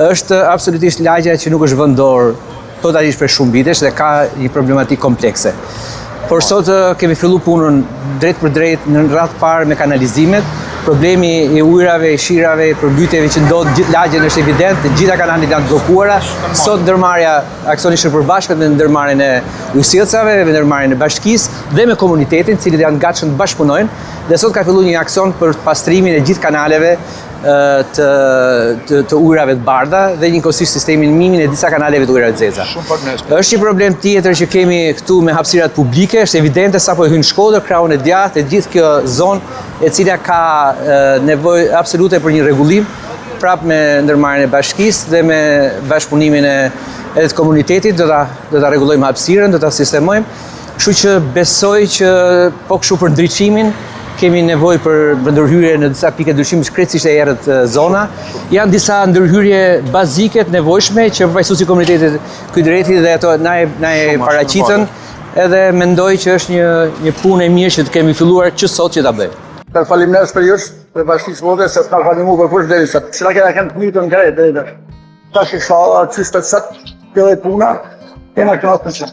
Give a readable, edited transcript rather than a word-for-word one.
Është absolutisht lagja që nuk është vënë dorë totalisht për shumë vitesh dhe ka një problematikë komplekse. Por sot kemi filluar punën drejt për drejt në radhë parë me kanalizimet. Problemi i ujrave, i shirave, i përmbytjeve që ndodh gjithë lagjen është evident, të gjitha kanalet janë bllokuara. Sot ndërmarrja aksioni shërbërbashkët me ndërmarrjen e ujësillcave, me ndërmarrjen e bashkisë dhe me komunitetin, të cilët janë gatshëm të bashkëpunojnë. Dhe sot ka filluar një aksion për pastrimin e gjithë kanaleve të ujrave të bardha dhe njëkohësisht sistemin mimin e disa kanaleve të ujrave të zeza. Është një problem tjetër që kemi këtu me hapësirat publike, është evidente sapo hyn Shkodër, Krahun e Djathtë, e gjithë kjo zonë e cila ka nevojë absolute për një rregullim, prapë me ndërmarrjen e bashkisë dhe me bashkëpunimin edhe të komunitetit, do ta rregullojmë hapësirën, do ta sistemojmë. Kështu që besoj që po kështu për ndriçimin kemi nevojë për ndërhyrje në disa pike ndryshimit krejtësisht e errët zona. Janë disa ndërhyrje bazike të nevojshme që përfaqësuesi i komunitetit Kujdereti dhe ato na e paraqitën, edhe mendoj që është një punë e mirë që të kemi filluar që sot që ta bëjmë. Të faleminderit për jush, për bashkisë vote se ka falëmuar për pushë deri sot. Cila kanë të të ngre deri. Tash inshallah çështë sot filloi puna, kena këtu.